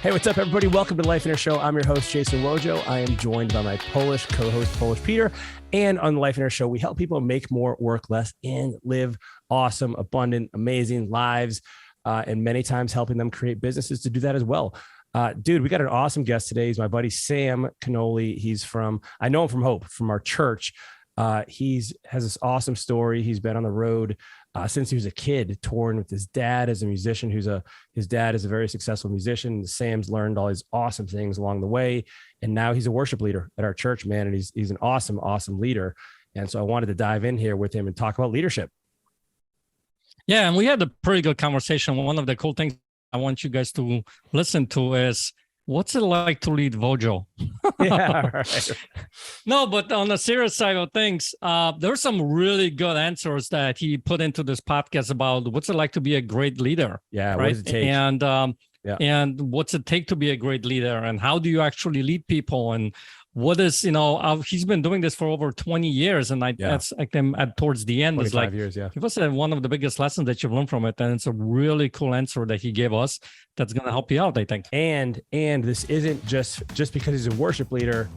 Hey, what's up, everybody? Welcome to Lifeonaire Show. I'm your host, Jason Wojo. I am joined by my Polish co-host, Polish Peter. And on the Lifeonaire Show, we help people make more, work less, and live awesome, abundant, amazing lives. And many times helping them create businesses to do that as well. Dude, we got an awesome guest today. He's my buddy, Sam Kenoly. I know him from Hope, from our church. Has this awesome story. He's been on the road since he was a kid, touring with his dad as a musician. His dad is a very successful musician. Sam's learned all these awesome things along the way, and now he's a worship leader at our church, man. And he's an awesome leader. And so I wanted to dive in here with him and talk about leadership. Yeah, and we had a pretty good conversation. One of the cool things I want you guys to listen to is, what's it like to lead Wojo? Yeah, right. No, but on the serious side of things, there's some really good answers that he put into this podcast about what's it like to be a great leader. Yeah, right? What does it take? And what's it take to be a great leader, and how do you actually lead people, and what is, he's been doing this for over 20 years. And that's like them at towards the end is like, years, yeah. It was one of the biggest lessons that you've learned from it. And it's a really cool answer that he gave us that's going to help you out, I think. And this isn't just because he's a worship leader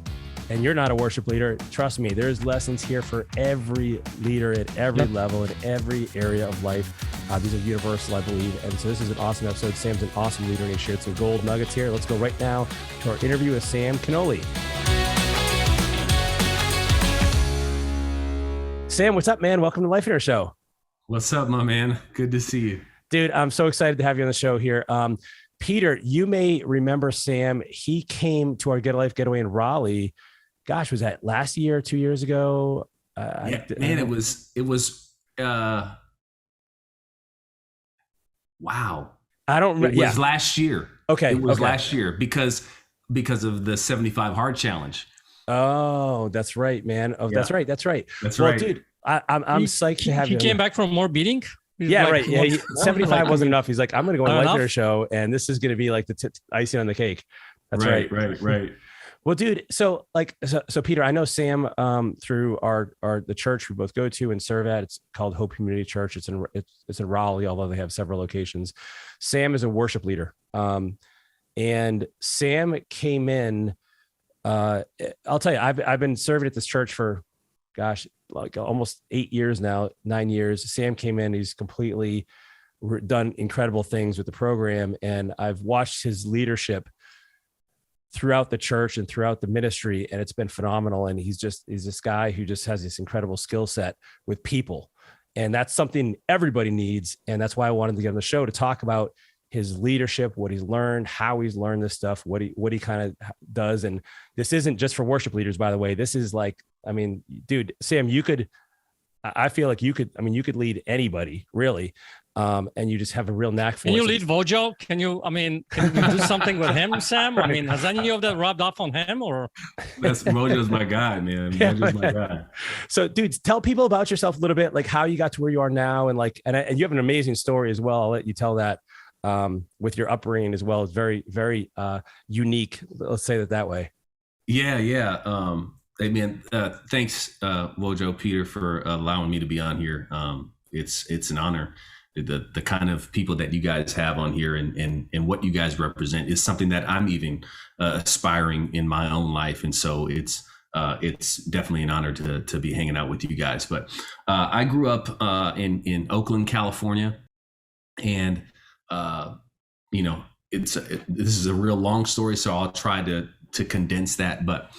and you're not a worship leader. Trust me, there's lessons here for every leader at every level, in every area of life. These are universal, I believe. And so this is an awesome episode. Sam's an awesome leader and he shared some gold nuggets here. Let's go right now to our interview with Sam Kenoly. Sam, what's up, man? Welcome to Lifeonaire Show. What's up, my man? Good to see you. Dude, I'm so excited to have you on the show here. Peter, you may remember Sam. He came to our Get a Life getaway in Raleigh. Gosh, was that last year, 2 years ago? It was wow. I don't remember. It was last year. Okay. It was last year because of the 75 hard challenge. Oh, that's right, man. Oh, yeah. That's right. That's right. Dude, I'm psyched to have you. He came back from more beating. Yeah, right. Yeah, 75 wasn't enough. He's like, I'm going to go on Lifeonaire Show, and this is going to be like the icing on the cake. That's right. Right. Well, dude, so Peter, I know Sam through the church we both go to and serve at. It's called Hope Community Church. It's in Raleigh, although they have several locations. Sam is a worship leader, and Sam came in. I'll tell you, I've been serving at this church for, like almost 8 years now, 9 years. Sam came in, he's completely done incredible things with the program. And I've watched his leadership throughout the church and throughout the ministry. And it's been phenomenal. And he's this guy who just has this incredible skill set with people. And that's something everybody needs. And that's why I wanted to get on the show to talk about his leadership, what he's learned, how he's learned this stuff, what he kind of does. And this isn't just for worship leaders, by the way. This is like, I mean, dude, Sam, I feel like you could lead anybody really. And you just have a real knack for it. Can you lead Wojo? Can you do something with him, Sam? I mean, has any of that rubbed off on him or? Wojo's my guy, man. Wojo's my guy. So dude, tell people about yourself a little bit, like how you got to where you are now. And and you have an amazing story as well. I'll let you tell that. With your upbringing as well. It's very, very unique. Let's say that way. Yeah. Hey man, thanks, Wojo, Peter, for allowing me to be on here. It's an honor. The kind of people that you guys have on here and what you guys represent is something that I'm even aspiring in my own life. And so it's definitely an honor to be hanging out with you guys. But I grew up in Oakland, California, and this is a real long story, so I'll try to condense that. But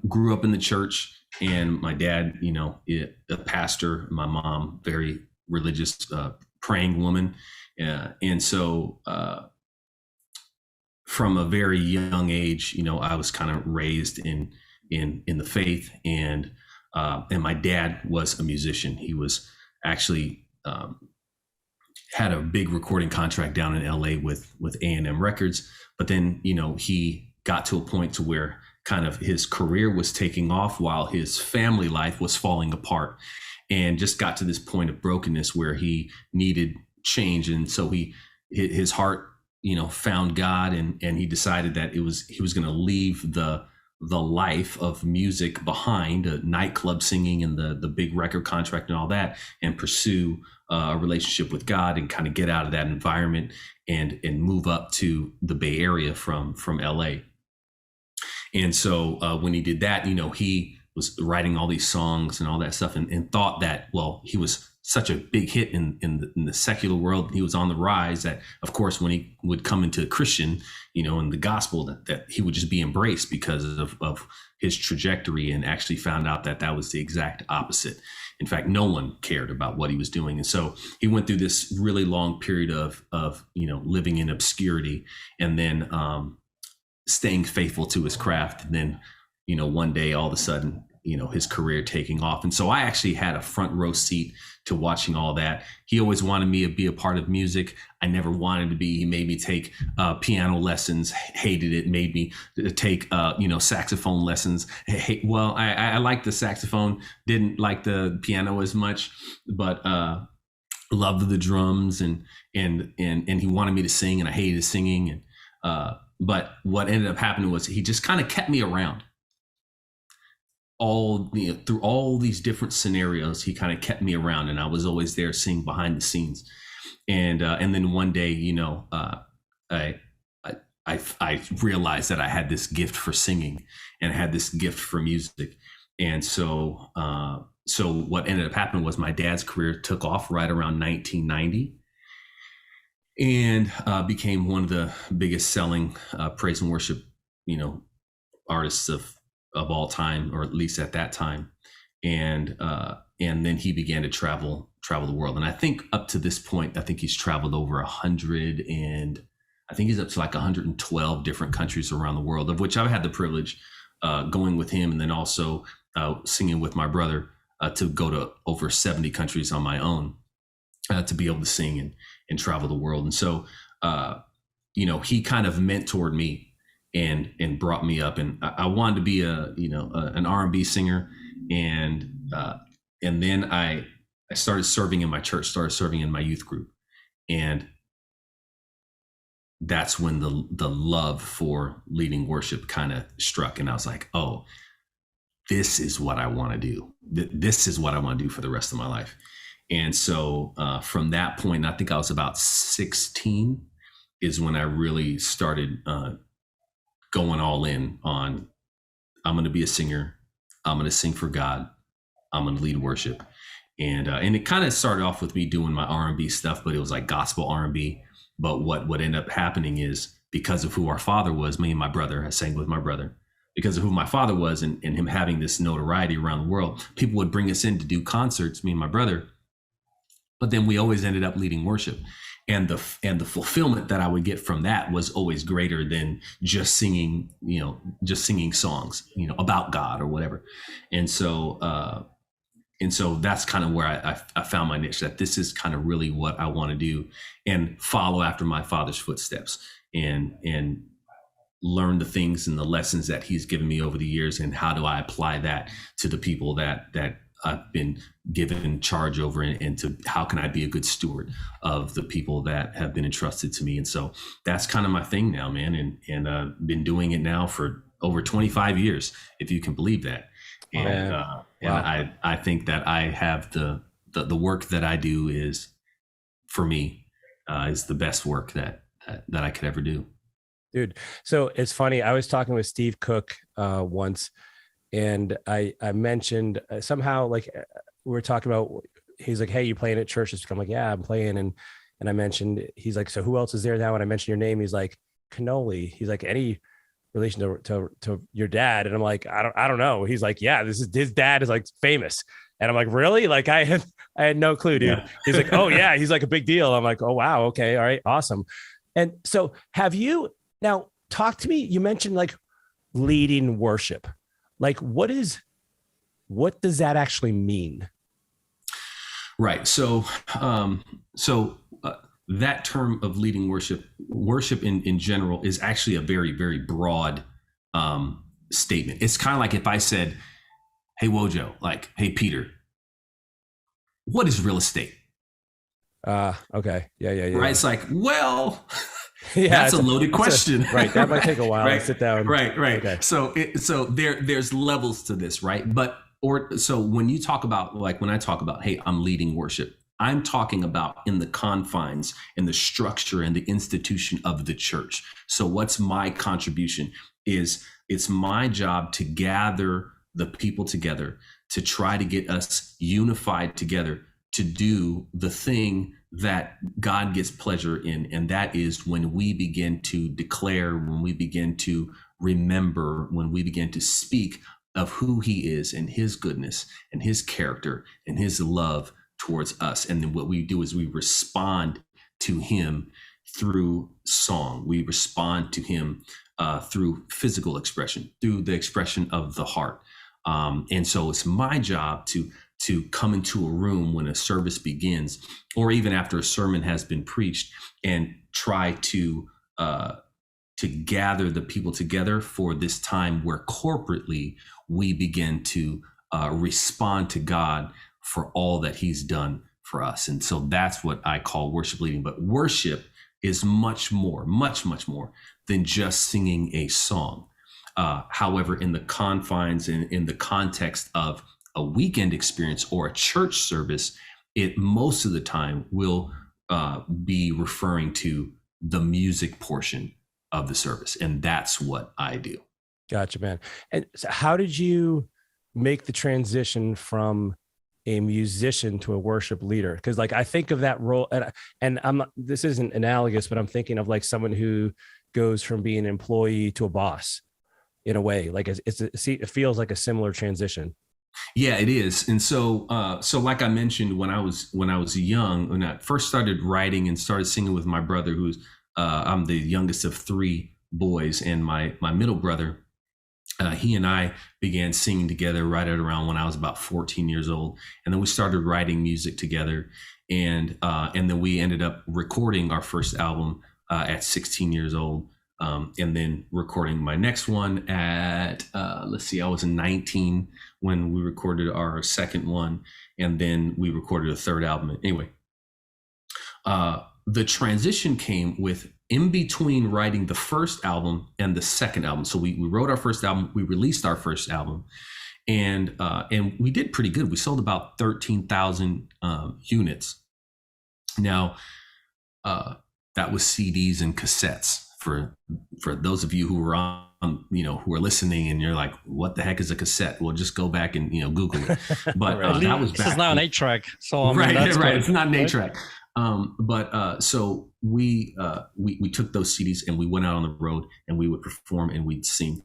grew up in the church, and my dad, a pastor, my mom, very religious, praying woman, and so from a very young age, I was kind of raised in the faith, and my dad was a musician. He was actually had a big recording contract down in LA with A&M Records. But then, he got to a point to where kind of his career was taking off while his family life was falling apart, and just got to this point of brokenness where he needed change. And so his heart, found God, and he decided that he was going to leave the life of music behind, nightclub singing and the big record contract and all that, and pursue a relationship with God and kind of get out of that environment and move up to the Bay Area from LA. And so when he did that, he was writing all these songs and all that stuff, and thought that, well, he was such a big hit in the secular world, he was on the rise, that of course when he would come into Christian, in the gospel, that he would just be embraced because of his trajectory, and actually found out that was the exact opposite. In fact, no one cared about what he was doing. And so he went through this really long period of living in obscurity, and then staying faithful to his craft. And then, one day all of a sudden, his career taking off. And so I actually had a front row seat to watching all that. He always wanted me to be a part of music. I never wanted to be. He made me take piano lessons, hated it, made me take, saxophone lessons. I liked the saxophone, didn't like the piano as much, but loved the drums, and he wanted me to sing, and I hated singing. But what ended up happening was he just kind of kept me around. Through all these different scenarios, he kind of kept me around, and I was always there seeing behind the scenes. And then one day, I realized that I had this gift for singing, and I had this gift for music. And so what ended up happening was my dad's career took off right around 1990, and became one of the biggest selling praise and worship, artists of all time, or at least at that time. And then he began to travel the world. And I think up to this point, I think he's traveled over 100, and I think he's up to like 112 different countries around the world, of which I've had the privilege going with him, and then also singing with my brother to go to over 70 countries on my own, to be able to sing and travel the world. And so, he kind of mentored me and brought me up, and I wanted to be an R&B singer, and then I started serving in my church, started serving in my youth group, and that's when the love for leading worship kind of struck, and I was like, oh, this is what I want to do. This is what I want to do for the rest of my life. And so from that point, I think I was about 16, is when I really started going all in on, I'm going to be a singer. I'm going to sing for God. I'm going to lead worship. And it kind of started off with me doing my R&B stuff, but it was like gospel R&B. But what ended up happening is, because of who our father was, me and my brother, I sang with my brother, because of who my father was, and him having this notoriety around the world, people would bring us in to do concerts, me and my brother. But then we always ended up leading worship. And the fulfillment that I would get from that was always greater than just singing songs, about God or whatever. And so that's kind of where I found my niche, that this is kind of really what I want to do, and follow after my father's footsteps, and learn the things and the lessons that he's given me over the years, and how do I apply that to the people that I've been given charge over, and to how can I be a good steward of the people that have been entrusted to me. And so that's kind of my thing now, man. And been doing it now for over 25 years, if you can believe that. And, wow. And I think that I have the work that I do is, for me, is the best work that I could ever do. Dude. So it's funny. I was talking with Steve Cook once, and I mentioned somehow, like, we were talking about, he's like, hey, you playing at church? I'm like, yeah, I'm playing. And I mentioned, he's like, so who else is there now? And I mentioned your name. He's like, Kenoly. He's like, any relation to your dad? And I'm like, I don't know. He's like, yeah, this is, his dad is like famous. And I'm like, really? Like, I had no clue, dude. Yeah. He's like, oh yeah, he's like a big deal. I'm like, oh wow, okay, all right, awesome. And so have you, now talk to me, you mentioned like leading worship. Like, what does that actually mean? Right. So that term of leading worship in general is actually a very, very broad statement. It's kind of like if I said, hey, Wojo, like, hey, Peter, what is real estate? Okay. Yeah. Right. It's like, well, yeah, that's a loaded question. Right. That might take a while to sit down. Right. Okay. So there's levels to this, right? So when you talk about, like, when I talk about, hey, I'm leading worship, I'm talking about in the confines and the structure and the institution of the church. So what's my contribution is it's my job to gather the people together, to try to get us unified together, to do the thing that God gets pleasure in. And that is when we begin to declare, when we begin to remember, when we begin to speak of who he is and his goodness and his character and his love towards us. And then what we do is we respond to him through song. We respond to him through physical expression, through the expression of the heart. And so it's my job to come into a room when a service begins, or even after a sermon has been preached, and try to gather the people together for this time where corporately we begin to respond to God for all that he's done for us. And so that's what I call worship leading. But worship is much more than just singing a song. However, in the confines and in the context of a weekend experience or a church service, it most of the time will be referring to the music portion of the service. And that's what I do. Gotcha, man. And so how did you make the transition from a musician to a worship leader? Because like I think of that role, and I'm not, this isn't analogous, but I'm thinking of like someone who goes from being an employee to a boss in a way. Like it feels like a similar transition. Yeah, it is. And so like I mentioned, when I was young, when I first started writing and started singing with my brother, who's I'm the youngest of three boys, and my middle brother, he and I began singing together right at around when I was about 14 years old. And then we started writing music together. And then we ended up recording our first album at 16 years old. And then recording my next one at, I was 19 when we recorded our second one. And then we recorded a third album. Anyway, the transition came with in between writing the first album and the second album. So we wrote our first album, we released our first album, and we did pretty good. We sold about 13,000 units. Now, that was CDs and cassettes. For those of you who were on, who are listening, and you're like, "What the heck is a cassette?" Well, just go back and Google it. But that was back. This is not an 8-track, so I mean, right. That's It's not an 8-track. So we took those CDs and we went out on the road and we would perform and we'd sing,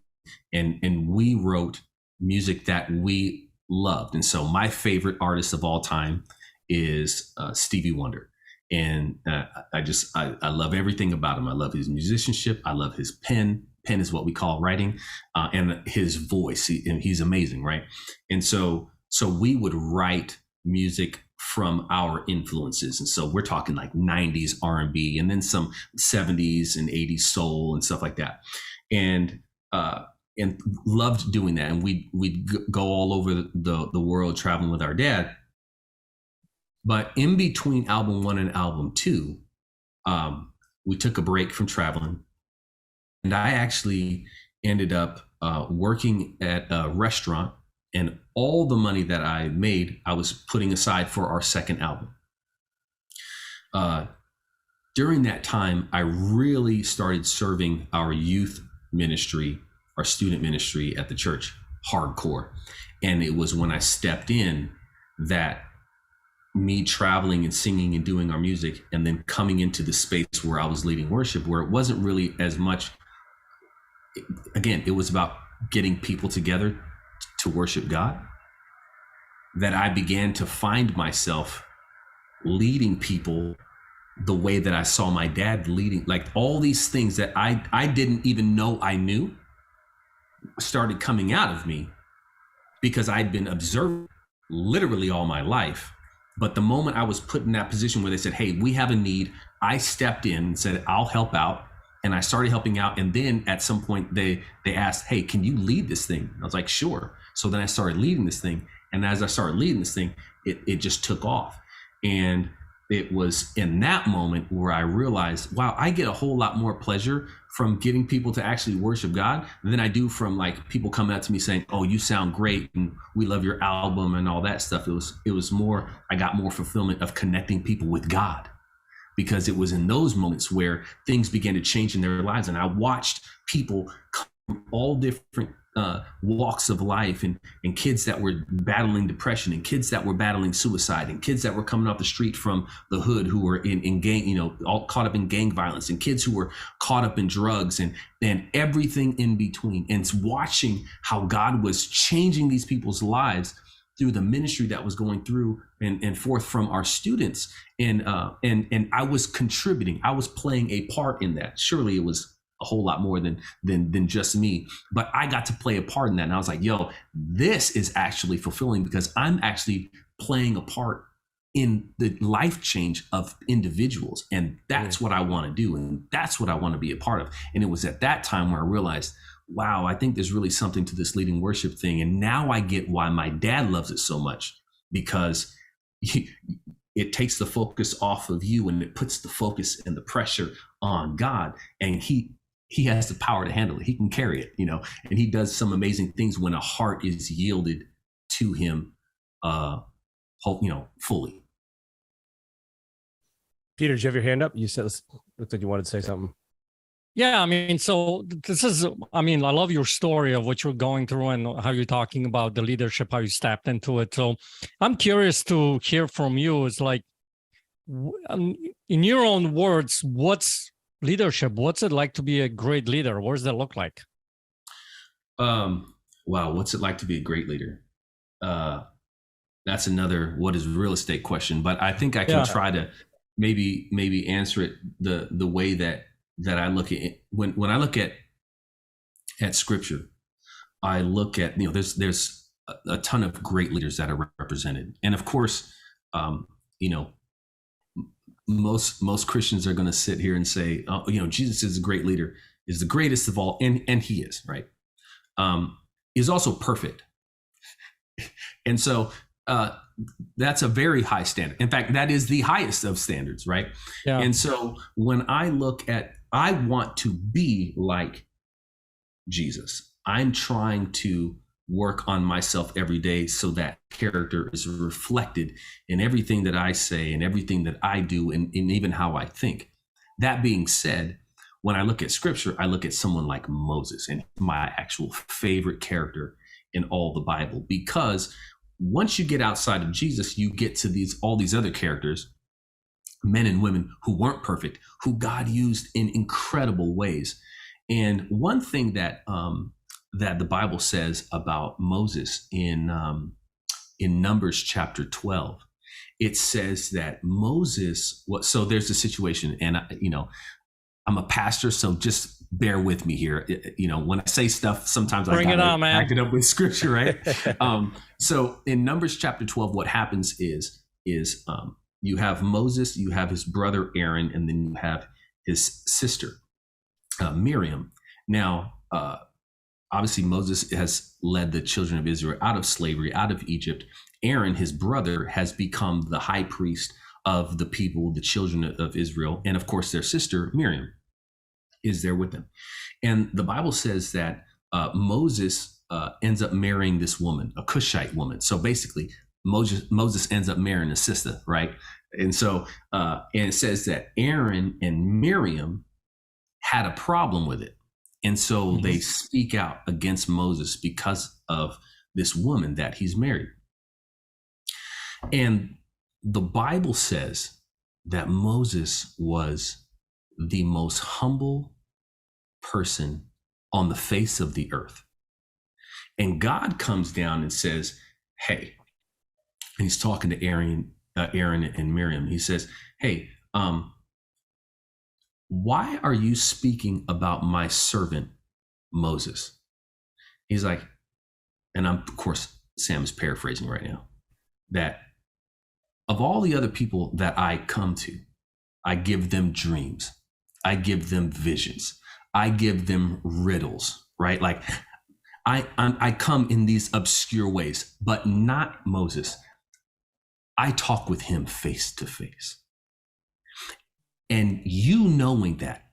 and we wrote music that we loved. And so my favorite artist of all time is Stevie Wonder. And I love everything about him. I love his musicianship. I love his pen. Pen is what we call writing, and his voice. He's amazing, right? And so we would write music from our influences. And so we're talking like 90s R&B, and then some 70s and 80s soul and stuff like that. And loved doing that. And we'd go all over the world traveling with our dad. But in between album 1 and album 2, we took a break from traveling. And I actually ended up working at a restaurant, and all the money that I made, I was putting aside for our second album. During that time, I really started serving our youth ministry, our student ministry at the church, hardcore. And it was when I stepped in that me traveling and singing and doing our music, and then coming into the space where I was leading worship, where it wasn't really as much, again, it was about getting people together to worship God, that I began to find myself leading people the way that I saw my dad leading. Like all these things that I didn't even know I knew started coming out of me because I'd been observing literally all my life. But the moment I was put in that position where they said, "Hey, we have a need," I stepped in and said, "I'll help out." And I started helping out. And then at some point they asked, "Hey, can you lead this thing?" I was like, "Sure." So then I started leading this thing. And as I started leading this thing, it just took off. And it was in that moment where I realized, wow, I get a whole lot more pleasure from getting people to actually worship God than I do from like people coming up to me saying, oh, you sound great and we love your album and all that stuff. It was more, I got more fulfillment of connecting people with God, because it was in those moments where things began to change in their lives. And I watched people come from all different walks of life, and kids that were battling depression, and kids that were battling suicide, and kids that were coming off the street from the hood who were in gang, all caught up in gang violence, and kids who were caught up in drugs, and everything in between. And it's watching how God was changing these people's lives through the ministry that was going through and forth from our students. And I was contributing. I was playing a part in that. Surely it was a whole lot more than just me, but I got to play a part in that. And I was like, yo, this is actually fulfilling, because I'm actually playing a part in the life change of individuals. And that's what I want to do. And that's what I want to be a part of. And it was at that time where I realized, wow, I think there's really something to this leading worship thing. And now I get why my dad loves it so much, because it takes the focus off of you and it puts the focus and the pressure on God. And he has the power to handle it. He can carry it, and he does some amazing things when a heart is yielded to him, fully. Peter, did you have your hand up? You said, looked like you wanted to say something. Yeah, I mean, so I love your story of what you're going through and how you're talking about the leadership, how you stepped into it. So I'm curious to hear from you. It's like, in your own words, what's leadership? What's it like to be a great leader? What does that look like? Wow, what's it like to be a great leader? That's another what is real estate question, but I think I can try to maybe answer it the way that I look at it. When I look at scripture, I look at, there's a ton of great leaders that are represented. And of course, most Christians are going to sit here and say, oh, Jesus is a great leader, is the greatest of all. And he is, right. Is also perfect. And so that's a very high standard. In fact, that is the highest of standards, right? Yeah. And so when I look at, I want to be like Jesus. I'm trying to work on myself every day so that character is reflected in everything that I say and everything that I do, and even how I think. That being said, when I look at scripture, I look at someone like Moses, and my actual favorite character in all the Bible, because once you get outside of Jesus, you get to all these other characters, men and women who weren't perfect, who God used in incredible ways. And one thing that the Bible says about Moses in Numbers chapter 12, it says that Moses so there's a situation, and I'm a pastor, so just bear with me here. When I say stuff, sometimes I gotta back it up with scripture, right? So in Numbers chapter 12, what happens is you have Moses, you have his brother Aaron, and then you have his sister Miriam. Now, obviously, Moses has led the children of Israel out of slavery, out of Egypt. Aaron, his brother, has become the high priest of the people, the children of Israel. And of course, their sister Miriam is there with them. And the Bible says that Moses ends up marrying this woman, a Cushite woman. So basically, Moses ends up marrying a sister, right? And so, and it says that Aaron and Miriam had a problem with it. And so they speak out against Moses because of this woman that he's married. And the Bible says that Moses was the most humble person on the face of the earth. And God comes down and says, hey, and he's talking to Aaron and Miriam. He says, hey, why are you speaking about my servant Moses? He's like, and of course, Sam is paraphrasing right now, that of all the other people that I come to, I give them dreams. I give them visions. I give them riddles, right? Like I come in these obscure ways, but not Moses. I talk with him face to face. And you knowing that,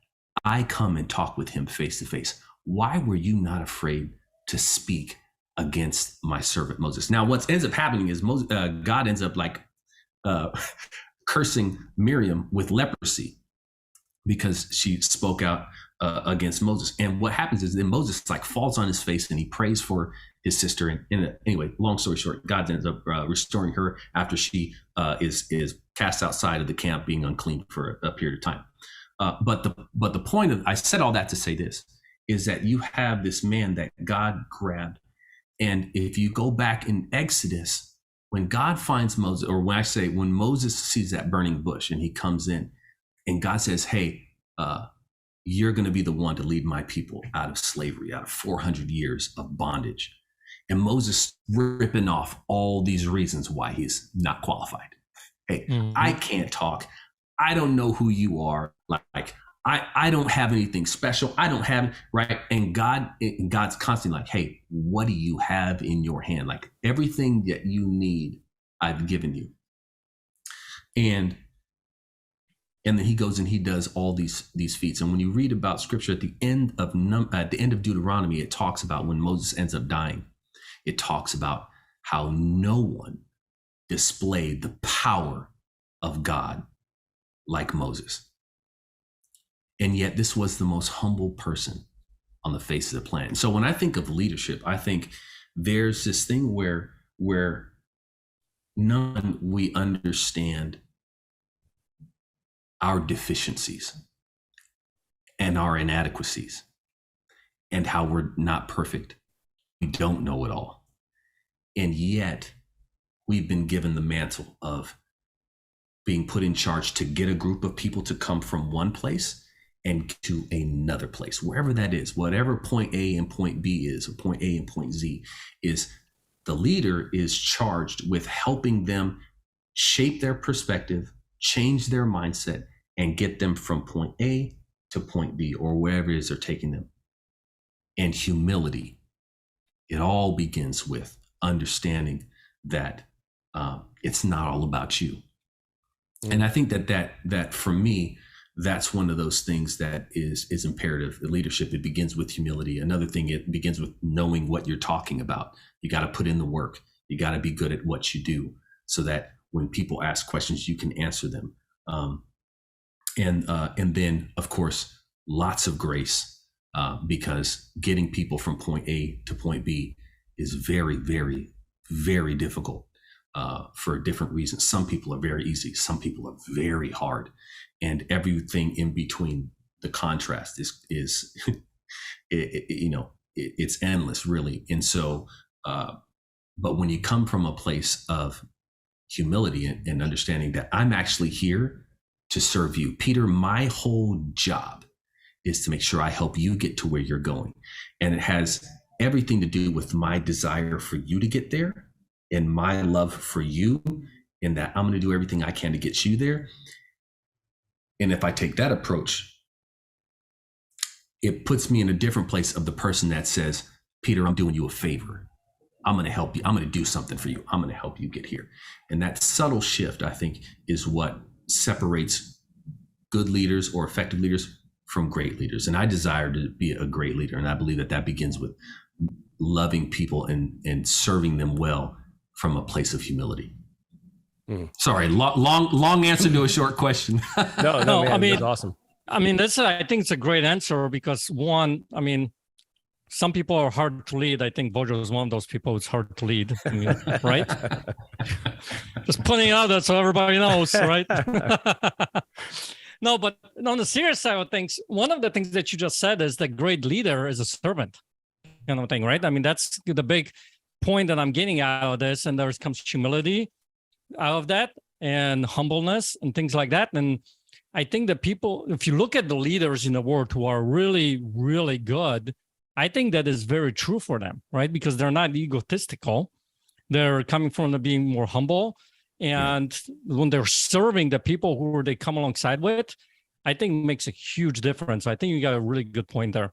I come and talk with him face to face. Why were you not afraid to speak against my servant Moses? Now, what ends up happening is God ends up like cursing Miriam with leprosy because she spoke out against Moses. And what happens is then Moses like falls on his face and he prays for his sister. And anyway, long story short, God ends up restoring her after she is cast outside of the camp, being unclean for a period of time. But the point of, I said all that to say this, is that you have this man that God grabbed. And if you go back in Exodus, when God finds Moses, or when Moses sees that burning bush and he comes in and God says, hey, you're going to be the one to lead my people out of slavery, out of 400 years of bondage. And Moses ripping off all these reasons why he's not qualified. Hey, I can't talk. I don't know who you are. Like, I don't have anything special. I don't have, right? And God's constantly like, hey, what do you have in your hand? Like everything that you need, I've given you. And then he goes and he does all these feats. And when you read about scripture at the end of Deuteronomy, it talks about when Moses ends up dying. It talks about how no one displayed the power of God like Moses. And yet this was the most humble person on the face of the planet. So when I think of leadership, I think there's this thing where none we understand our deficiencies and our inadequacies and how we're not perfect. We don't know it all. And yet we've been given the mantle of being put in charge to get a group of people to come from one place and to another place, wherever that is, whatever point A and point B is, or point A and point Z is. The leader is charged with helping them shape their perspective, change their mindset, and get them from point A to point B, or wherever it is they're taking them. And humility. It all begins with understanding that it's not all about you. And I think that for me, that's one of those things that is imperative. The leadership, it begins with humility. Another thing, it begins with knowing what you're talking about. You got to put in the work. You got to be good at what you do so that when people ask questions, you can answer them. And then, of course, lots of grace, because getting people from point A to point B is very, very, very difficult for different reasons. Some people are very easy. Some people are very hard. And everything in between, the contrast is it's endless, really. And so, but when you come from a place of humility and understanding that I'm actually here to serve you, Peter, my whole job is to make sure I help you get to where you're going. And it has everything to do with my desire for you to get there and my love for you, and that I'm going to do everything I can to get you there. And if I take that approach, it puts me in a different place of the person that says, Peter, I'm doing you a favor. I'm going to help you. I'm going to do something for you. I'm going to help you get here. And that subtle shift, I think, is what separates good leaders or effective leaders from great leaders. And I desire to be a great leader. And I believe that begins with loving people and serving them well from a place of humility. Sorry, long answer to a short question. No, man, I mean, that's awesome. I mean, I think it's a great answer because one, I mean, some people are hard to lead. I think Wojo is one of those people who's hard to lead. I mean, right? Just putting it out there so everybody knows, right? No, but on the serious side of things, one of the things that you just said is that great leader is a servant, thing, right? I mean, that's the big point that I'm getting out of this. And there comes humility out of that and humbleness and things like that. And I think that people, if you look at the leaders in the world who are really, really good, I think that is very true for them, right? Because they're not egotistical. They're coming from being more humble. And when they're serving the people who they come alongside with, I think makes a huge difference. I think you got a really good point there.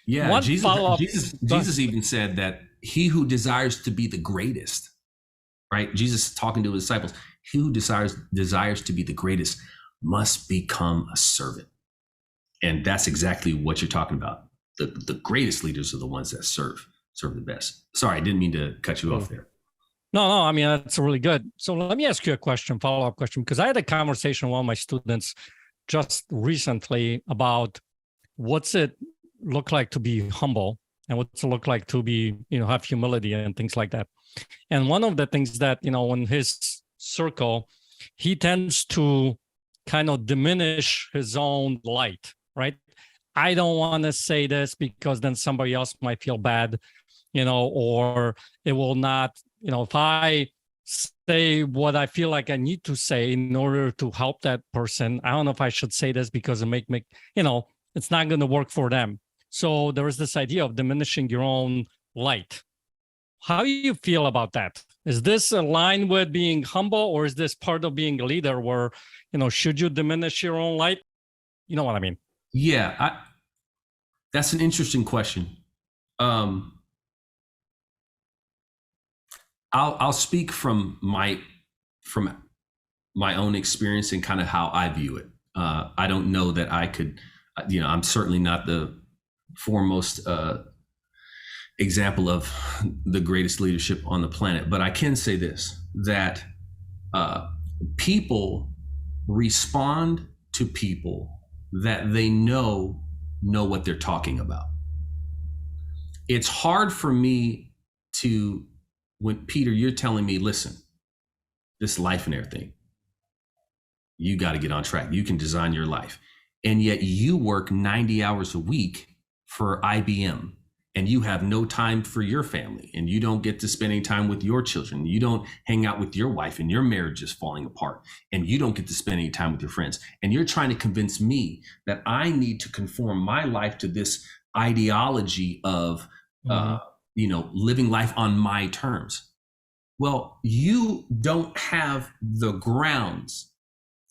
Yeah, Jesus even said that he who desires to be the greatest, right? Jesus talking to his disciples, he who desires to be the greatest must become a servant. And that's exactly what you're talking about. The greatest leaders are the ones that serve the best. Sorry, I didn't mean to cut you off there. No, I mean, that's really good. So let me ask you a question, follow-up question, because I had a conversation with one of my students just recently about what's it look like to be humble and what's it look like to be, have humility and things like that. And one of the things that, in his circle, he tends to kind of diminish his own light, right? I don't want to say this because then somebody else might feel bad, or it will not, if I say what I feel like I need to say in order to help that person, I don't know if I should say this because it make it's not going to work for them. So there is this idea of diminishing your own light. How do you feel about that? Is this aligned with being humble, or is this part of being a leader where, should you diminish your own light? You know what I mean? Yeah, that's an interesting question. I'll speak from my own experience and kind of how I view it. I don't know that I could, I'm certainly not the foremost example of the greatest leadership on the planet, but I can say this, that people respond to people that they know what they're talking about. It's hard for me to, when Peter, you're telling me, listen, this Lifeonaire thing, you got to get on track. You can design your life. And yet you work 90 hours a week for IBM, and you have no time for your family, and you don't get to spend any time with your children. You don't hang out with your wife, and your marriage is falling apart, and you don't get to spend any time with your friends. And you're trying to convince me that I need to conform my life to this ideology of, living life on my terms. Well, you don't have the grounds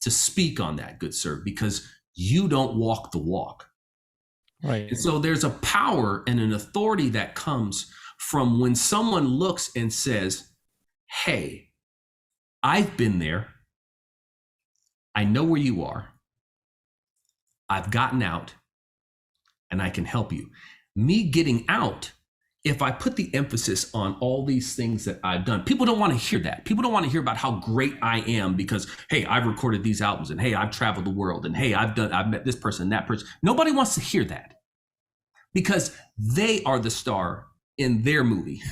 to speak on that, good sir, because you don't walk the walk. Right. And so there's a power and an authority that comes from when someone looks and says, hey, I've been there. I know where you are. I've gotten out, and I can help you. Me getting out, if I put the emphasis on all these things that I've done, people don't want to hear that. People don't want to hear about how great I am because, hey, I've recorded these albums, and hey, I've traveled the world, and hey, I've met this person, that person. Nobody wants to hear that because they are the star in their movie,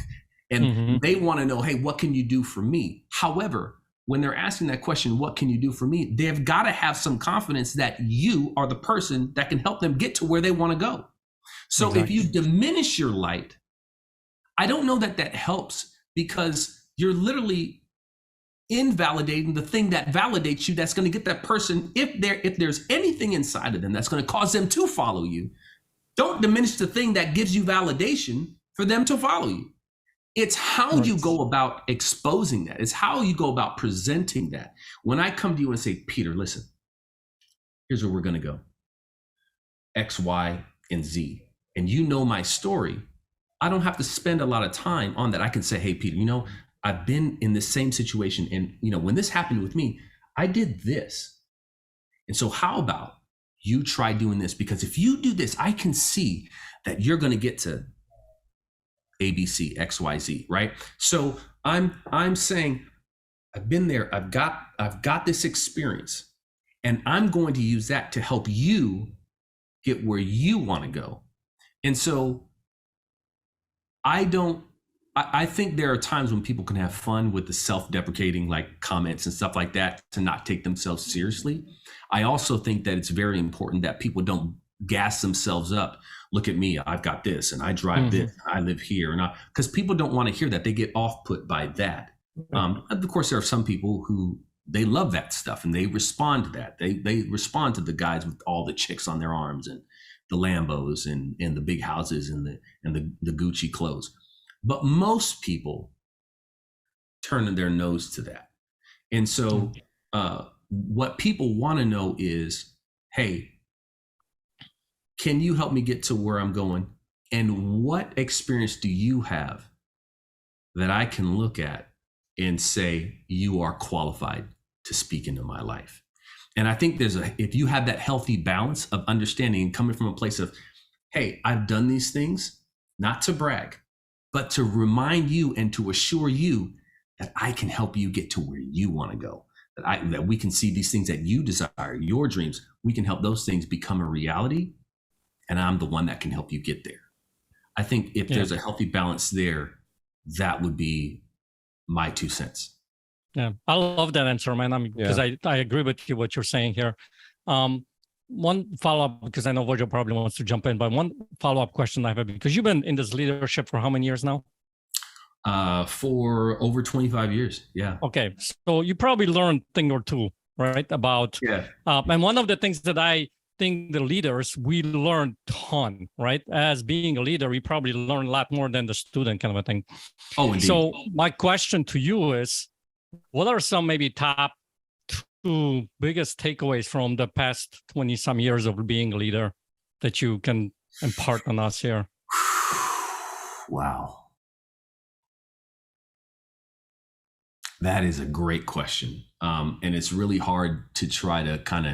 and they want to know, hey, what can you do for me? However, when they're asking that question, what can you do for me? They've got to have some confidence that you are the person that can help them get to where they want to go. So If you diminish your light, I don't know that helps, because you're literally invalidating the thing that validates you, that's going to get that person, if there's anything inside of them that's going to cause them to follow you. Don't diminish the thing that gives you validation for them to follow you. It's how you go about exposing that. It's how you go about presenting that. When I come to you and say, Peter, listen, here's where we're going to go. X, Y, and Z. And you know my story. I don't have to spend a lot of time on that. I can say, hey, Peter, I've been in the same situation. And, when this happened with me, I did this. And so how about you try doing this? Because if you do this, I can see that you're going to get to ABC, XYZ, right? So I'm saying, I've been there. I've got this experience, and I'm going to use that to help you get where you want to go. And so I think there are times when people can have fun with the self-deprecating like comments and stuff like that to not take themselves seriously. I also think that it's very important that people don't gas themselves up. Look at me, I've got this, and I drive this, I live here, and because people don't want to hear that. They get off-put by that. Of course, there are some people who they love that stuff and they respond to that. They respond to the guys with all the chicks on their arms and the Lambos and the big houses and the Gucci clothes. But most people turn their nose to that. And so what people want to know is, hey, can you help me get to where I'm going? And what experience do you have that I can look at and say, you are qualified to speak into my life? And I think if you have that healthy balance of understanding and coming from a place of, hey, I've done these things, not to brag, but to remind you and to assure you that I can help you get to where you want to go, that we can see these things that you desire, your dreams, we can help those things become a reality. And I'm the one that can help you get there. I think if there's a healthy balance there, that would be my 2 cents. Yeah, I love that answer, man. I mean, because I agree with you, what you're saying here. One follow-up, because I know Wojo probably wants to jump in, but one follow-up question I have, because you've been in this leadership for how many years now? For over 25 years. Yeah. Okay. So you probably learned a thing or two, right? About, and one of the things that I think the leaders, we learn a ton, right? As being a leader, we probably learn a lot more than the student, kind of a thing. Oh, indeed. So my question to you is, what are some maybe top 2 biggest takeaways from the past 20 some years of being a leader that you can impart on us here? Wow. That is a great question. And it's really hard to try to kind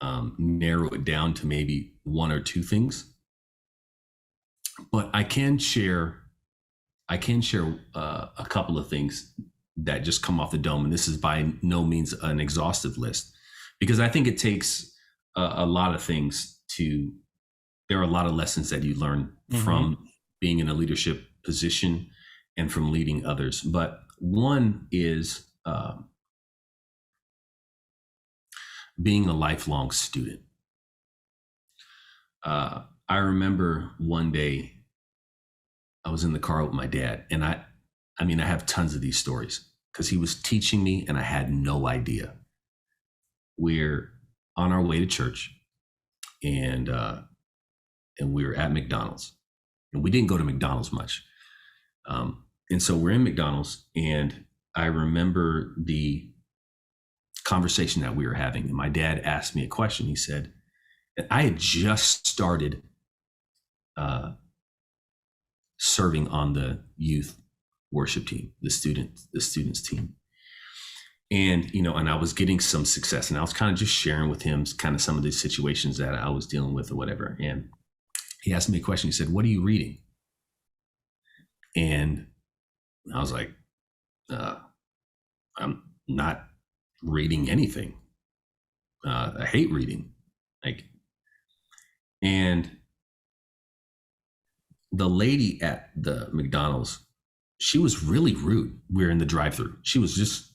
of narrow it down to maybe 1 or 2 things. But I can share a couple of things that just come off the dome. And this is by no means an exhaustive list, because I think it takes a lot of things there are a lot of lessons that you learn from being in a leadership position and from leading others. But one is being a lifelong student. I remember one day I was in the car with my dad, and I have tons of these stories because he was teaching me and I had no idea. We're on our way to church, and we were at McDonald's, and we didn't go to McDonald's much. And so we're in McDonald's, and I remember the conversation that we were having. And my dad asked me a question. He said, I had just started serving on the youth worship team, the students team. And, and I was getting some success, and I was kind of just sharing with him kind of some of the situations that I was dealing with or whatever. And he asked me a question. He said, what are you reading? And I was like, I'm not reading anything. I hate reading. And the lady at the McDonald's, she was really rude. We were in the drive-thru. She was just,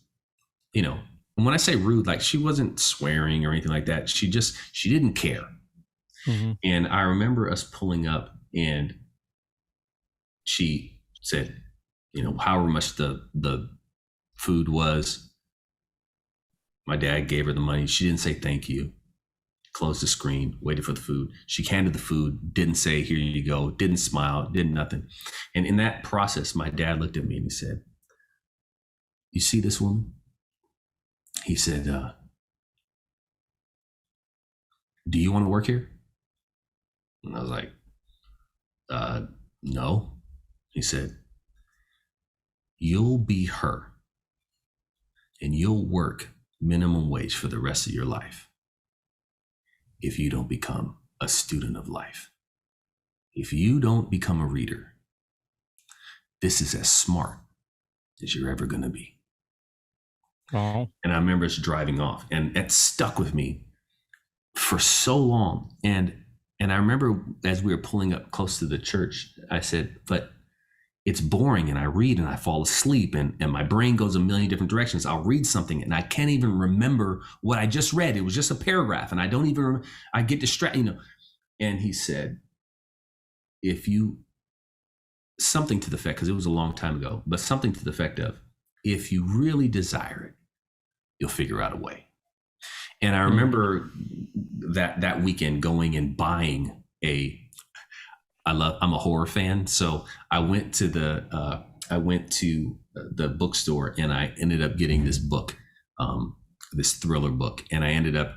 and when I say rude, she wasn't swearing or anything like that. She didn't care. Mm-hmm. And I remember us pulling up, and she said, however much the food was, my dad gave her the money. She didn't say thank you. Closed the screen, waited for the food. She handed the food, didn't say, here you go, didn't smile, did nothing. And in that process, my dad looked at me and he said, you see this woman? He said, do you want to work here? And I was like, no. He said, you'll be her, and you'll work minimum wage for the rest of your life if you don't become a student of life. If you don't become a reader, this is as smart as you're ever going to be. Oh. And I remember us driving off, and it stuck with me for so long. And I remember as we were pulling up close to the church, I said, but it's boring, and I read and I fall asleep, and my brain goes a million different directions. I'll read something and I can't even remember what I just read. It was just a paragraph, and I don't even remember. I get distracted, And he said, something to the effect, because it was a long time ago, but something to the effect of, if you really desire it, you'll figure out a way. And I remember that weekend going and buying I'm a horror fan. So I went to the bookstore, and I ended up getting this book, this thriller book. And I ended up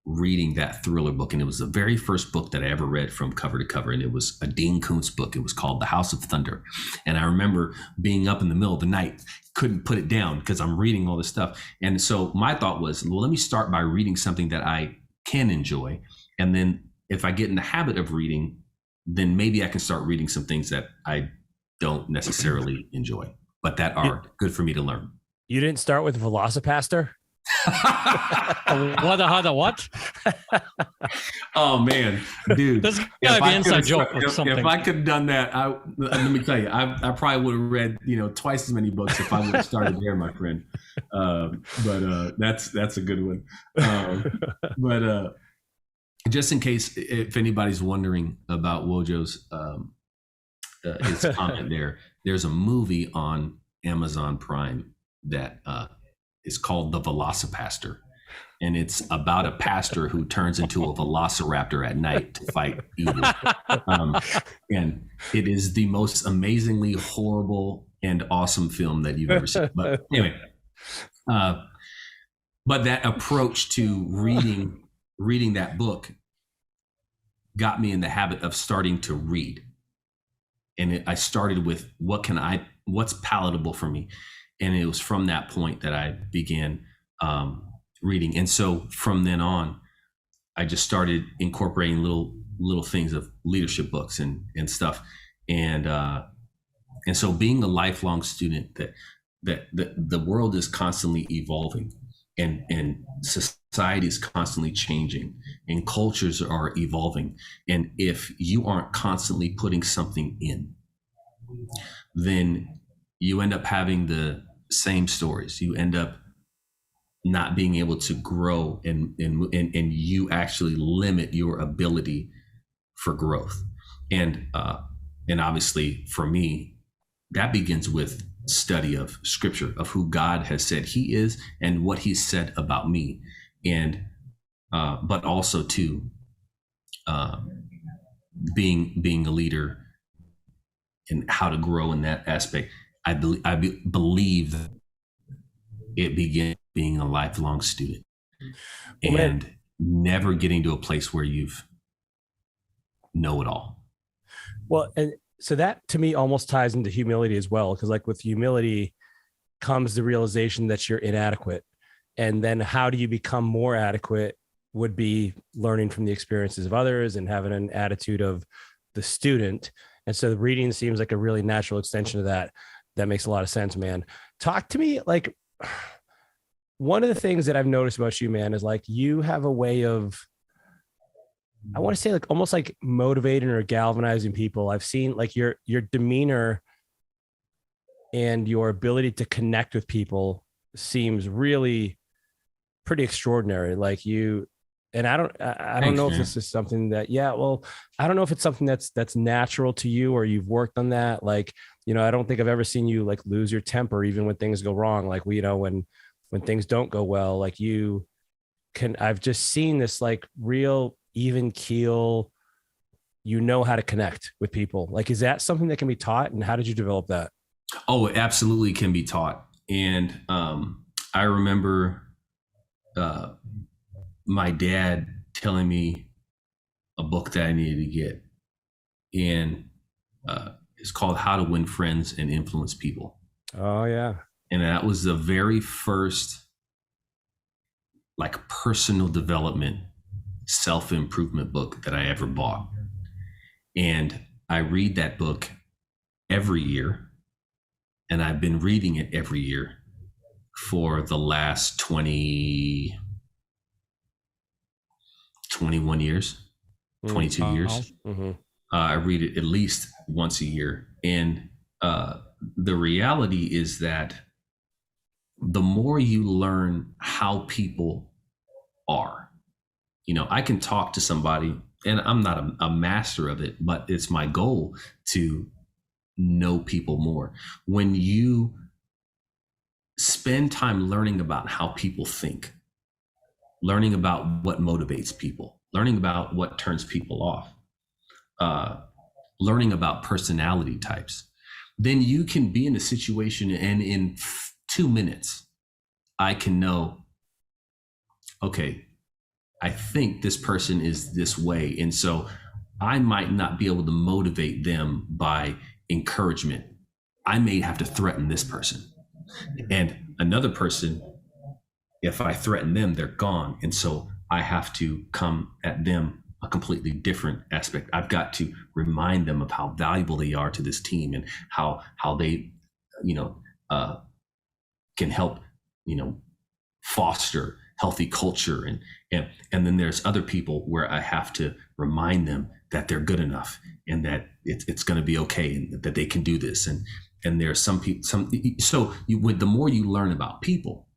reading that thriller book. And it was the very first book that I ever read from cover to cover. And it was a Dean Koontz book. It was called The House of Thunder. And I remember being up in the middle of the night, couldn't put it down because I'm reading all this stuff. And so my thought was, well, let me start by reading something that I can enjoy. And then if I get in the habit of reading, then maybe I can start reading some things that I don't necessarily enjoy, but that are good for me to learn. You didn't start with Velocipaster? What? Oh man, dude! This gotta be inside joke or something. If I could have done that, let me tell you, I probably would have read twice as many books if I would have started there, my friend. But that's a good one. But just in case, if anybody's wondering about Wojo's his comment there's a movie on Amazon Prime that is called The Velocipaster. And it's about a pastor who turns into a velociraptor at night to fight evil. And it is the most amazingly horrible and awesome film that you've ever seen. But anyway, but that approach to reading that book got me in the habit of starting to read. And I started with what's palatable for me. And it was from that point that I began reading. And so from then on, I just started incorporating little things of leadership books and stuff. And so being a lifelong student, that the world is constantly evolving and society is constantly changing and cultures are evolving. And if you aren't constantly putting something in, then you end up having the same stories. You end up not being able to grow and you actually limit your ability for growth. And obviously for me, that begins with study of scripture, of who God has said he is and what he said about me. And but also to being a leader and how to grow in that aspect. I believe it begins being a lifelong student and never getting to a place where you've know it all. Well, and so that to me almost ties into humility as well, because like with humility comes the realization that you're inadequate, and then how do you become more adequate would be learning from the experiences of others and having an attitude of the student. And so the reading seems like a really natural extension of that. That makes a lot of sense, man. Talk to me. Like, one of the things that I've noticed about you, man, is like you have a way of, I want to say like almost like motivating or galvanizing people. I've seen like your demeanor and your ability to connect with people seems really pretty extraordinary. Like you, and I don't know if this is something that, I don't know if it's something that's natural to you or you've worked on that. Like, I don't think I've ever seen you like lose your temper, even when things go wrong. Like when things don't go well, like I've just seen this like real even keel, how to connect with people. Like, is that something that can be taught, and how did you develop that? Oh, it absolutely can be taught. And I remember my dad telling me a book that I needed to get, and it's called How to Win Friends and Influence People. Oh yeah. And that was the very first like personal development, self-improvement book that I ever bought. And I read that book every year, and I've been reading it every year for the last 21 years, 22 years. Mm-hmm. I read it at least once a year. And the reality is that the more you learn how people are, I can talk to somebody, and I'm not a master of it, but it's my goal to know people more. When you spend time learning about how people think, learning about what motivates people, learning about what turns people off, learning about personality types, then you can be in a situation and in 2 minutes, I can know, okay, I think this person is this way. And so I might not be able to motivate them by encouragement. I may have to threaten this person. And another person, if I threaten them, they're gone. And so I have to come at them a completely different aspect. I've got to remind them of how valuable they are to this team and how they, can help, foster healthy culture. And then there's other people where I have to remind them that they're good enough and that it's going to be okay and that they can do this. And there's some people, the more you learn about people,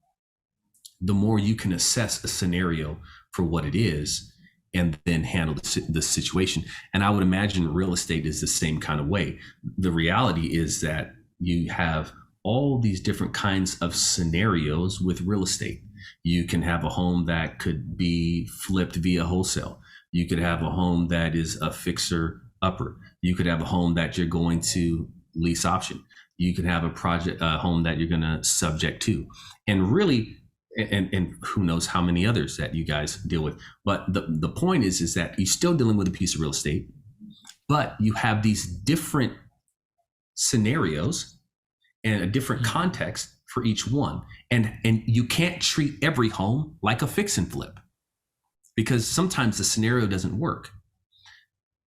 the more you can assess a scenario for what it is and then handle the situation. And I would imagine real estate is the same kind of way. The reality is that you have all these different kinds of scenarios with real estate. You can have a home that could be flipped via wholesale. You could have a home that is a fixer upper. You could have a home that you're going to lease option. You can have a home that you're going to subject to. And really, and who knows how many others that you guys deal with. But the point is that you're still dealing with a piece of real estate, but you have these different scenarios and a different context for each one. And you can't treat every home like a fix and flip, because sometimes the scenario doesn't work.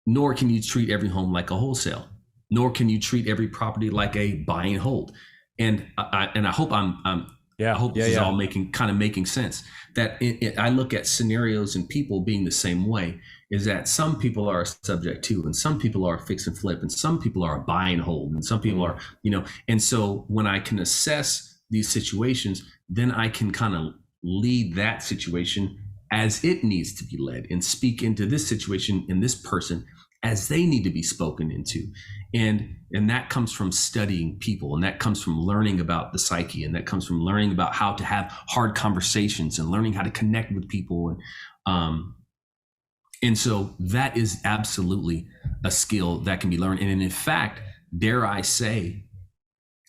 Nor can you treat every home like a wholesale. Nor can you treat every property like a buy and hold. And I hope I hope this is all making sense. That I look at scenarios and people being the same way, is that some people are subject to, and some people are fix and flip, and some people are buy and hold, and some people are, and so when I can assess these situations, then I can kind of lead that situation as it needs to be led and speak into this situation and this person as they need to be spoken into. And that comes from studying people, and that comes from learning about the psyche, and that comes from learning about how to have hard conversations and learning how to connect with people. And so that is absolutely a skill that can be learned. And in fact, dare I say,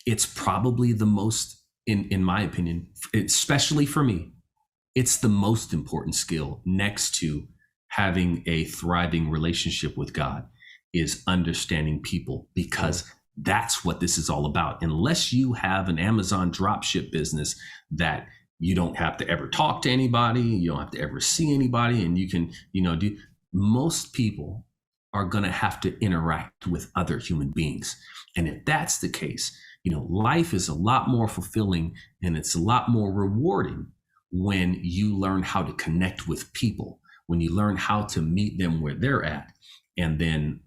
it's probably the most, in my opinion, especially for me, it's the most important skill next to having a thriving relationship with God, is understanding people, because that's what this is all about. Unless you have an Amazon dropship business that you don't have to ever talk to anybody, you don't have to ever see anybody, and you can, most people are going to have to interact with other human beings. And if that's the case, life is a lot more fulfilling and it's a lot more rewarding when you learn how to connect with people, when you learn how to meet them where they're at, and then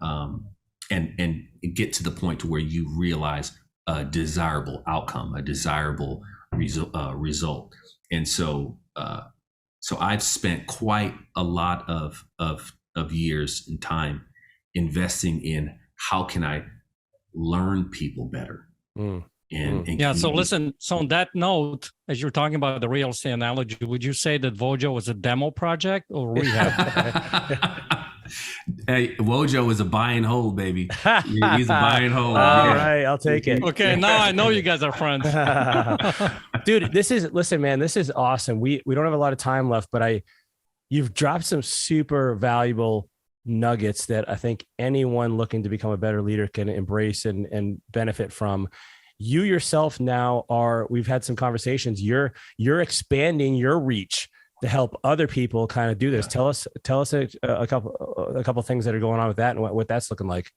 and get to the point to where you realize a desirable outcome, a desirable result. And so I've spent quite a lot of years and time investing in how can I learn people better. So listen, so on that note, as you're talking about the real estate analogy, would you say that Wojo was a demo project or rehab? Hey, Wojo is a buy and hold, baby. He's a buy and hold. All right, I'll take it. Okay, now I know you guys are friends. Dude, listen, man, this is awesome. We don't have a lot of time left, but you've dropped some super valuable nuggets that I think anyone looking to become a better leader can embrace and benefit from. You yourself now we've had some conversations. You're expanding your reach to help other people kind of do this. Tell us a couple things that are going on with that and what that's looking like.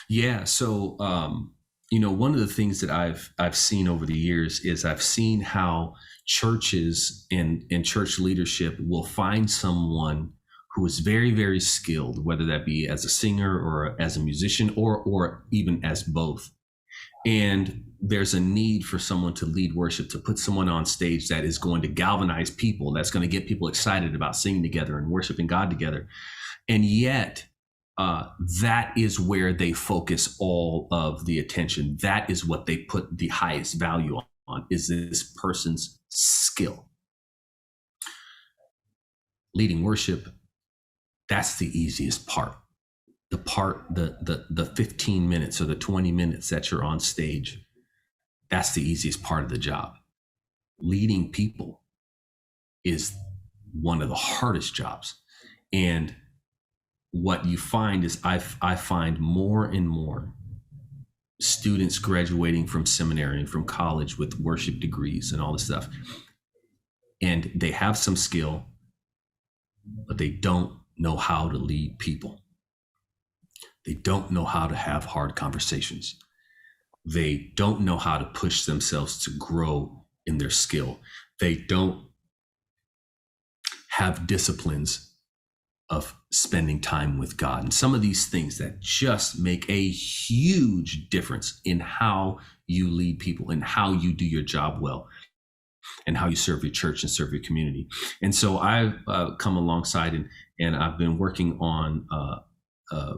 Yeah. So, one of the things that I've seen over the years is I've seen how churches and church leadership will find someone who is very, very skilled, whether that be as a singer or as a musician or even as both. And there's a need for someone to lead worship, to put someone on stage that is going to galvanize people, that's going to get people excited about singing together and worshiping God together. And yet, that is where they focus all of the attention. That is what they put the highest value on, is this person's skill. Leading worship, that's the easiest part. The 15 minutes or the 20 minutes that you're on stage, that's the easiest part of the job. Leading people is one of the hardest jobs. And what you find is I find more and more students graduating from seminary and from college with worship degrees and all this stuff. And they have some skill, but they don't know how to lead people. They don't know how to have hard conversations. They don't know how to push themselves to grow in their skill. They don't have disciplines of spending time with God. And some of these things that just make a huge difference in how you lead people and how you do your job well and how you serve your church and serve your community. And so I've come alongside and I've been working on a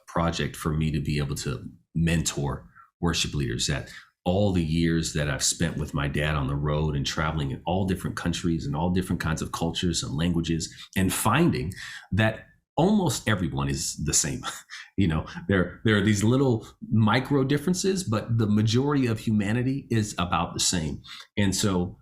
project for me to be able to mentor worship leaders. That all the years that I've spent with my dad on the road and traveling in all different countries and all different kinds of cultures and languages, and finding that almost everyone is the same. You know, there are these little micro differences, but the majority of humanity is about the same. And so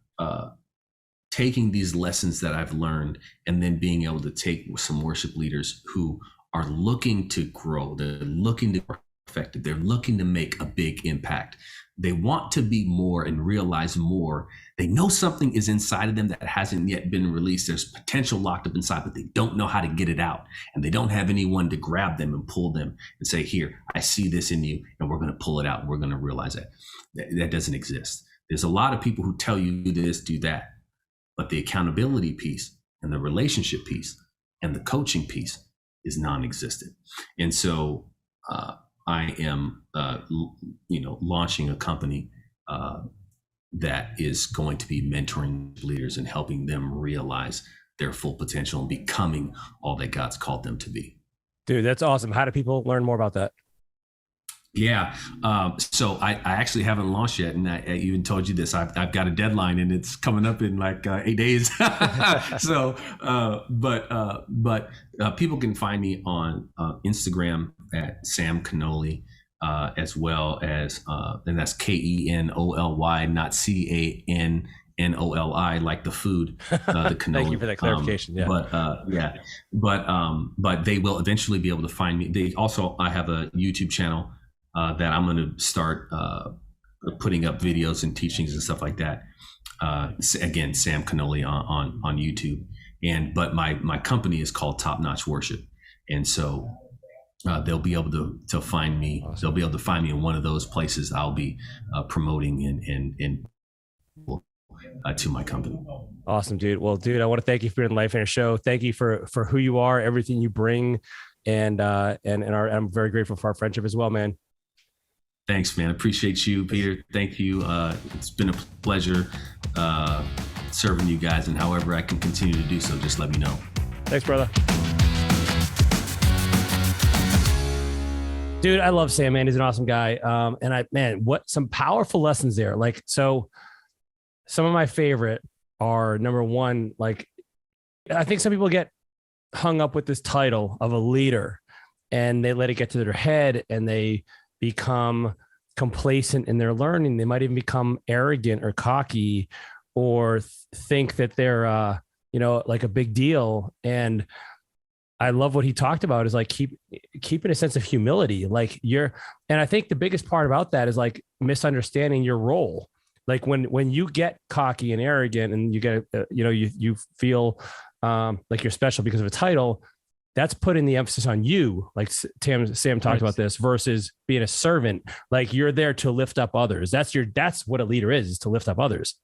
taking these lessons that I've learned and then being able to take some worship leaders who are looking to grow, they're looking to be effective, they're looking to make a big impact. They want to be more and realize more. They know something is inside of them that hasn't yet been released. There's potential locked up inside, but they don't know how to get it out. And they don't have anyone to grab them and pull them and say, here, I see this in you, and we're going to pull it out. We're going to realize that. That doesn't exist. There's a lot of people who tell you do this, do that. But the accountability piece and the relationship piece and the coaching piece is non-existent. And so I am, launching a company that is going to be mentoring leaders and helping them realize their full potential and becoming all that God's called them to be. Dude, that's awesome. How do people learn more about that? Yeah. So I actually haven't launched yet. And I even told you this, I've got a deadline and it's coming up in like 8 days. So, but people can find me on Instagram at Sam Kenoly, as well as, and that's Kenoly, not Canoli, like the food, the cannoli. Thank you for that clarification. But they will eventually be able to find me. I have a YouTube channel that I'm going to start putting up videos and teachings and stuff like that. Again, Sam Kenoly on YouTube. But my company is called Top Notch Worship, and so they'll be able to find me. Awesome. They'll be able to find me in one of those places. I'll be promoting and to my company. Awesome, dude. Well, dude, I want to thank you for being on the Lifeonaire Show. Thank you for who you are, everything you bring, and I'm very grateful for our friendship as well, man. Thanks, man. Appreciate you, Peter. Thank you. It's been a pleasure serving you guys, and however I can continue to do so, just let me know. Thanks, brother. Dude, I love Sam, man. He's an awesome guy. What some powerful lessons there. Like, so some of my favorite are, number one, like, I think some people get hung up with this title of a leader and they let it get to their head and they become complacent in their learning. They might even become arrogant or cocky or think that they're, like a big deal. And I love what he talked about is like keeping a sense of humility. Like and I think the biggest part about that is like misunderstanding your role. Like when you get cocky and arrogant and you get, you feel like you're special because of a title, that's putting the emphasis on you. Like Sam talked about this versus being a servant. Like you're there to lift up others. That's what a leader is to lift up others.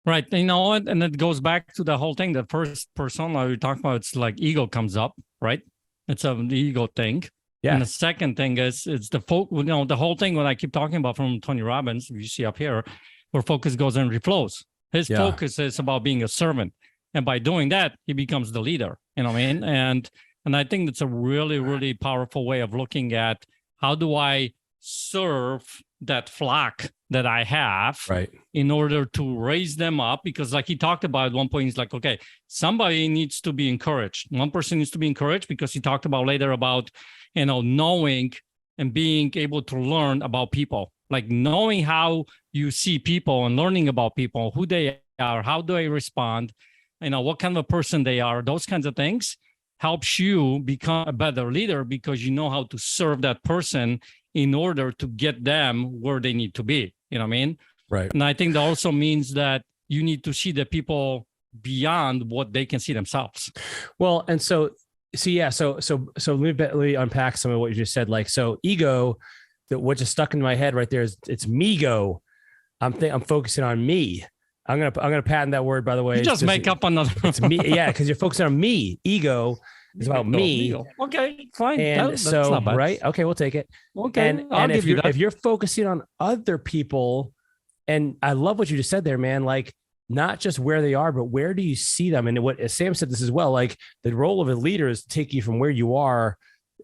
Right. And it goes back to the whole thing. The first persona we talked about, it's like ego comes up, right? It's an ego thing. Yeah. And the second thing is it's the whole thing when I keep talking about from Tony Robbins, you see up here, where focus goes and reflows. His focus is about being a servant. And by doing that, he becomes the leader. You know what I mean? And I think that's a really, really powerful way of looking at how do I serve that flock that I have, right, in order to raise them up. Because like he talked about at one point, he's like, okay, somebody needs to be encouraged. One person needs to be encouraged because he talked about later about, knowing and being able to learn about people, like knowing how you see people and learning about people, who they are, how do they respond, what kind of a person they are, those kinds of things helps you become a better leader because you know how to serve that person in order to get them where they need to be. You know what I mean? Right. And I think that also means that you need to see the people beyond what they can see themselves. Well, and so let me unpack some of what you just said. Like, so ego, that what just stuck in my head right there is it's me-go. I'm focusing on me. I'm gonna patent that word, by the way. You just make up another. It's me, yeah, because you're focusing on me. Ego is about me. Okay, fine. And that's so, not bad. Right? Okay, we'll take it. Okay, and if you're focusing on other people, and I love what you just said there, man. Like, not just where they are, but where do you see them? And what Sam said this as well. Like, the role of a leader is to take you from where you are,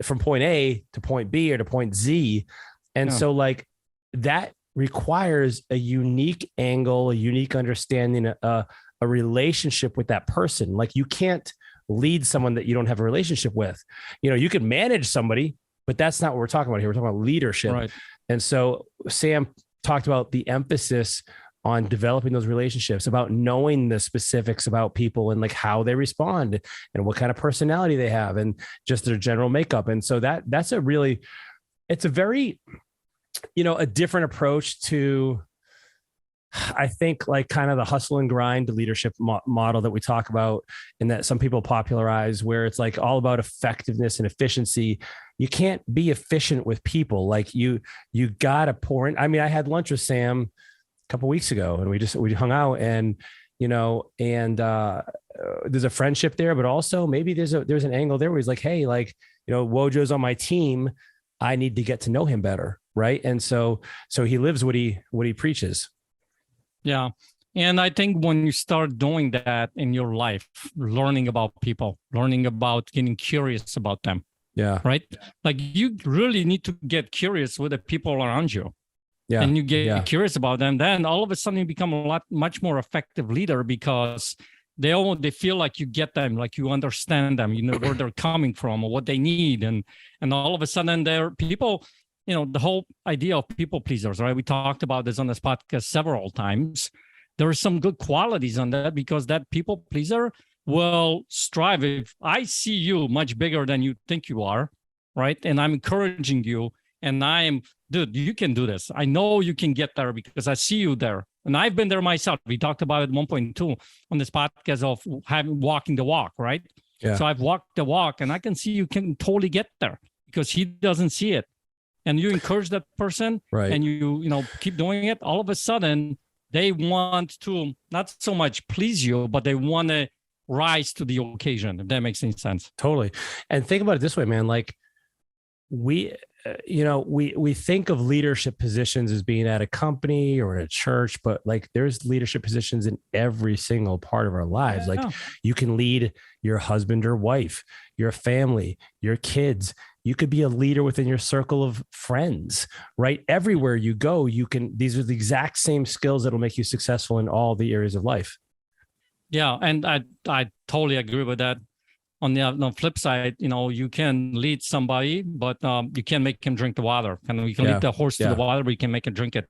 from point A to point B or to point Z, and so like that requires a unique angle, a unique understanding, a relationship with that person. Like, you can't lead someone that you don't have a relationship with. You know, you can manage somebody, but that's not what we're talking about here. We're talking about leadership. Right. And so Sam talked about the emphasis on developing those relationships, about knowing the specifics about people and like how they respond and what kind of personality they have and just their general makeup. And so that's it's a very, a different approach to, I think, like kind of the hustle and grind leadership model that we talk about and that some people popularize, where it's like all about effectiveness and efficiency. You can't be efficient with people. Like you got to pour in. I mean, I had lunch with Sam a couple of weeks ago and we hung out and, there's a friendship there, but also maybe there's an angle there where he's like, hey, like, Wojo's on my team. I need to get to know him better. Right. And so he lives what he preaches. Yeah. And I think when you start doing that in your life, learning about people, learning about getting curious about them. Yeah. Right. Like, you really need to get curious with the people around you. Yeah. And you get curious about them. Then all of a sudden you become much more effective leader, because they feel like you get them, like you understand them, where they're coming from or what they need. And all of a sudden they're people, the whole idea of people pleasers, right? We talked about this on this podcast several times. There are some good qualities on that, because that people pleaser will strive. If I see you much bigger than you think you are, right? And I'm encouraging you, and dude, you can do this. I know you can get there because I see you there. And I've been there myself. We talked about it 1.2 on this podcast of walking the walk, right? Yeah. So I've walked the walk, and I can see you can totally get there because he doesn't see it. And you encourage that person, right, and you keep doing it. All of a sudden, they want to not so much please you, but they want to rise to the occasion, if that makes any sense. Totally. And think about it this way, man. Like, we think of leadership positions as being at a company or at a church, but like, there's leadership positions in every single part of our lives. Like, you can lead your husband or wife, your family, your kids. You could be a leader within your circle of friends, right? Everywhere you go, these are the exact same skills that'll make you successful in all the areas of life. Yeah. And I totally agree with that. On the flip side, you can lead somebody, but you can't make him drink the water. And you can lead the horse to the water, but you can make him drink it.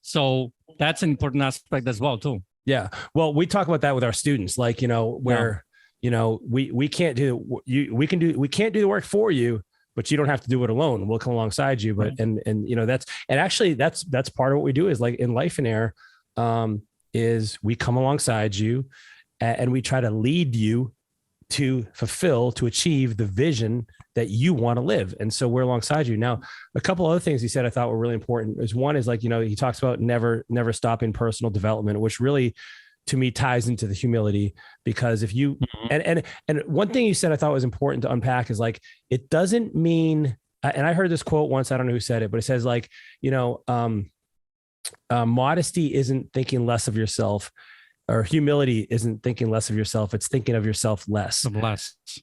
So that's an important aspect as well, too. Yeah. Well, we talk about that with our students, like, where, we can't do, we can't do the work for you, but you don't have to do it alone. We'll come alongside you. But, right. That's part of what we do is, like, in Lifeonaire, is we come alongside you and we try to lead you to achieve the vision that you want to live. And so we're alongside you. Now, a couple other things he said I thought were really important is, one is, like, he talks about never stopping personal development, which really, to me, ties into the humility, because if you, and one thing you said I thought was important to unpack is, like, it doesn't mean, and I heard this quote once, I don't know who said it, but it says, like, modesty isn't thinking less of yourself, or humility isn't thinking less of yourself. It's thinking of yourself less.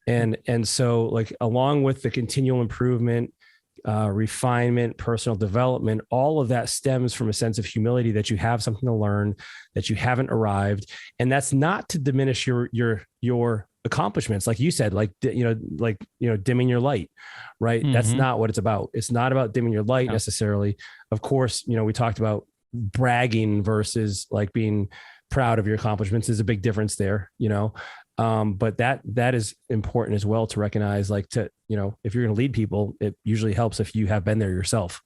And so, like, along with the continual improvement, refinement, personal development, all of that stems from a sense of humility, that you have something to learn, that you haven't arrived. And that's not to diminish your accomplishments. Like you said, dimming your light, right? Mm-hmm. That's not what it's about. It's not about dimming your light necessarily. Of course, we talked about bragging versus, like, being proud of your accomplishments. Is a big difference there, but that is important as well to recognize, like, if you're going to lead people, it usually helps if you have been there yourself.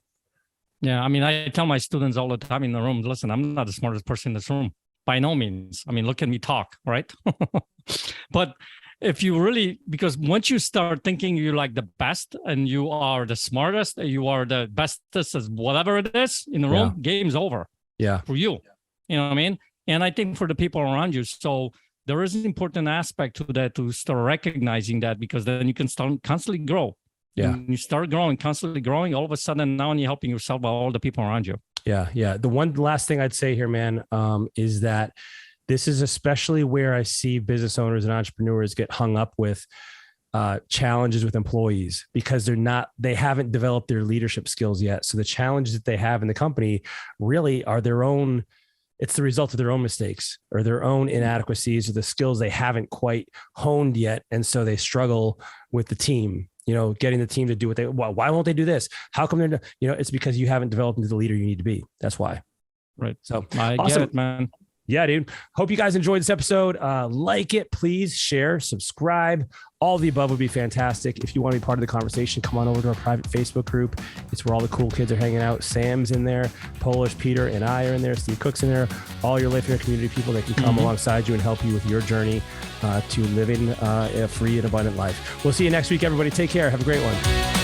Yeah, I mean, I tell my students all the time in the room, listen, I'm not the smartest person in this room, by no means. I mean, look at me talk, right? But if you really, because once you start thinking you're like the best and you are the smartest, you are the bestest as whatever it is in the room, game's over. Yeah. For you. You know what I mean? And I think for the people around you. So there is an important aspect to that, to start recognizing that, because then you can start constantly grow. Yeah. And you start growing, constantly growing. All of a sudden, now you're helping yourself by all the people around you. Yeah. Yeah. The one last thing I'd say here, man, is that this is especially where I see business owners and entrepreneurs get hung up with challenges with employees, because they haven't developed their leadership skills yet. So the challenges that they have in the company really are it's the result of their own mistakes or their own inadequacies or the skills they haven't quite honed yet. And so they struggle with the team, getting the team to do why won't they do this? How come they're, it's because you haven't developed into the leader you need to be. That's why. Right. So I awesome. get it, man. Yeah, dude. Hope you guys enjoyed this episode. Like it, please share, subscribe. All the above would be fantastic. If you want to be part of the conversation, come on over to our private Facebook group. It's where all the cool kids are hanging out. Sam's in there, Polish Peter and I are in there. Steve Cook's in there. All your Lifeonaire community people that can come alongside you and help you with your journey to living a free and abundant life. We'll see you next week, everybody. Take care. Have a great one.